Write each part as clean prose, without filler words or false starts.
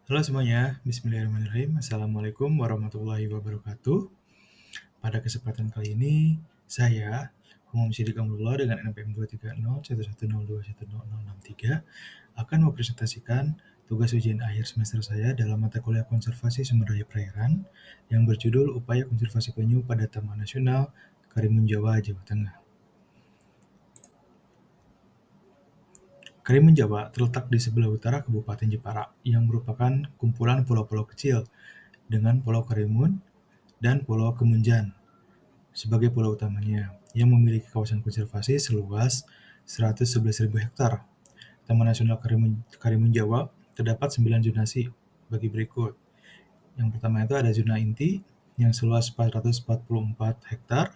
Halo semuanya, Bismillahirrahmanirrahim. Assalamualaikum warahmatullahi wabarakatuh. Pada kesempatan kali ini, saya, Umum Sidik Amrullah dengan NPM 2301110210063 akan mempresentasikan tugas ujian akhir semester saya dalam mata kuliah konservasi sumber daya perairan yang berjudul Upaya Konservasi Penyu pada Taman Nasional Karimun Jawa, Jawa Tengah. Karimun Jawa terletak di sebelah utara Kabupaten Jepara, yang merupakan kumpulan pulau-pulau kecil dengan Pulau Karimun dan Pulau Kemunjan sebagai pulau utamanya, yang memiliki kawasan konservasi seluas 111.000 hektar. Taman Nasional Karimun Jawa terdapat 9 zonasi bagi berikut. Yang pertama itu ada zona inti yang seluas 444 hektar,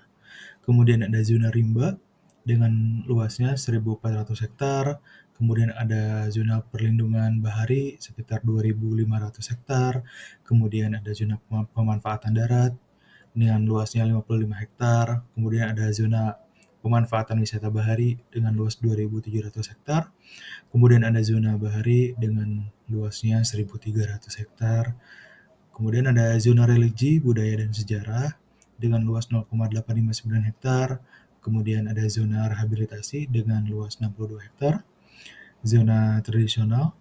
kemudian ada zona rimba dengan luasnya 1.400 hektar, kemudian ada zona perlindungan bahari sekitar 2.500 hektar, kemudian ada zona pemanfaatan darat dengan luasnya 55 hektar, kemudian ada zona pemanfaatan wisata bahari dengan luas 2.700 hektar, kemudian ada zona bahari dengan luasnya 1.300 hektar, kemudian ada zona religi, budaya, dan sejarah dengan luas 0,859 hektar, kemudian ada zona rehabilitasi dengan luas 62 hektar, zona tradisional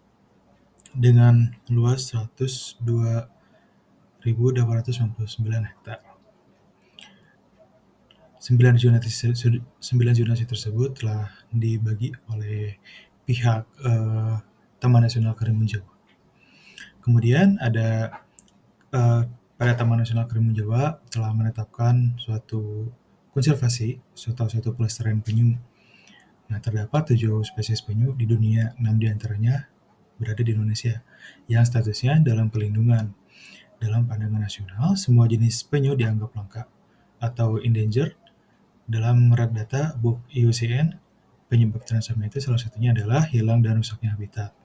dengan luas 102.899 hektar. 9 zonasi tersebut telah dibagi oleh pihak Taman Nasional Karimun Jawa. Kemudian ada pada Taman Nasional Karimun Jawa telah menetapkan suatu konservasi suatu pelestarian penyu. Nah, terdapat 7 spesies penyu di dunia, 6 diantaranya berada di Indonesia, yang statusnya dalam pelindungan. Dalam pandangan nasional, semua jenis penyu dianggap langka atau endangered. Dalam red data Book IUCN, penyebab transmisi itu salah satunya adalah hilang dan rusaknya habitat.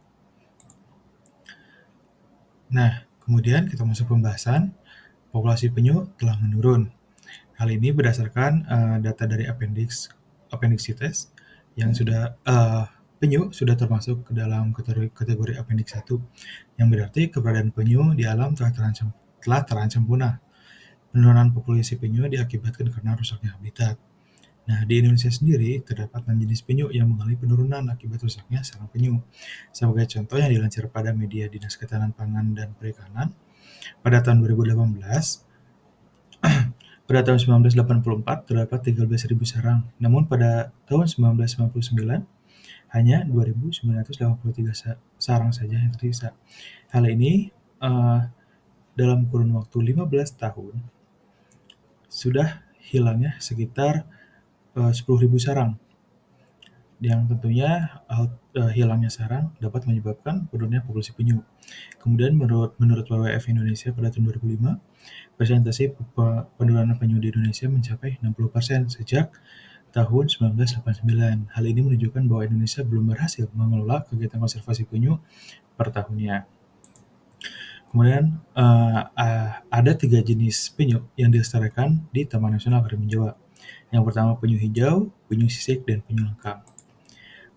Nah, kemudian kita masuk pembahasan. Populasi penyu telah menurun. Hal ini berdasarkan data dari Appendicites yang sudah penyu sudah termasuk ke dalam kategori Appendix 1, yang berarti keberadaan penyu di alam telah terancam punah. Penurunan populasi penyu diakibatkan karena rusaknya habitat. Nah, di Indonesia sendiri terdapat 6 jenis penyu yang mengalami penurunan akibat rusaknya sarang penyu. Sebagai contoh yang dilansir pada media Dinas Ketahanan Pangan dan Perikanan, pada tahun 2018, pada tahun 1984 terdapat 13.000 sarang, namun pada tahun 1999 hanya 2.983 sarang saja yang tersisa. Hal ini dalam kurun waktu 15 tahun sudah hilangnya sekitar 10.000 sarang, yang tentunya hilangnya sarang dapat menyebabkan penurunnya populasi penyu. Kemudian menurut WWF Indonesia pada tahun 2005, persentase penurunan penyu di Indonesia mencapai 60% sejak tahun 1989. Hal ini menunjukkan bahwa Indonesia belum berhasil mengelola kegiatan konservasi penyu per tahunnya. Kemudian ada 3 jenis penyu yang dilestarikan di Taman Nasional Karimun Jawa. Yang pertama penyu hijau, penyu sisik, dan penyu langka.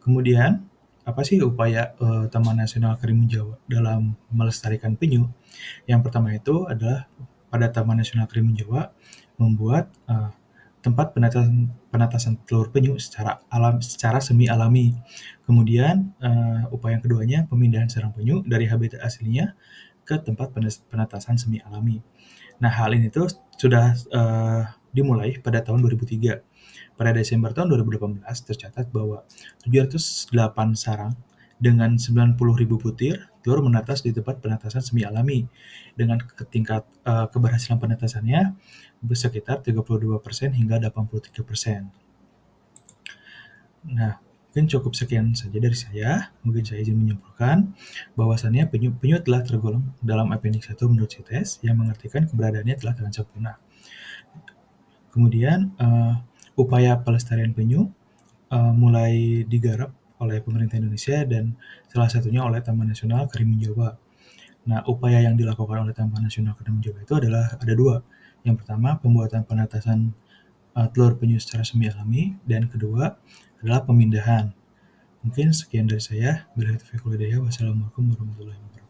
Kemudian, apa sih upaya Taman Nasional Karimun Jawa dalam melestarikan penyu? Yang pertama itu adalah pada Taman Nasional Karimun Jawa membuat tempat penetasan telur penyu secara semi alami. Kemudian upaya yang keduanya pemindahan sarang penyu dari habitat aslinya ke tempat penetasan semi alami. Nah, hal ini tuh sudah dimulai pada tahun 2003. Pada Desember tahun 2018 tercatat bahwa 708 sarang dengan 90.000 butir telur menetas di tempat penetasan semi alami dengan tingkat keberhasilan penetasannya sekitar 32% hingga 83%. Nah, mungkin cukup sekian saja dari saya. Mungkin saya izin menyimpulkan bahwasannya penyu telah tergolong dalam Appendix 1 menurut CITES, yang mengartikan keberadaannya telah terancam punah. Kemudian upaya pelestarian penyu mulai digarap oleh pemerintah Indonesia dan salah satunya oleh Taman Nasional Karimun Jawa. Nah, upaya yang dilakukan oleh Taman Nasional Karimun Jawa itu adalah ada 2. Yang pertama, pembuatan penetasan telur penyu secara semi alami, dan kedua adalah pemindahan. Mungkin sekian dari saya. Wassalamualaikum warahmatullahi wabarakatuh.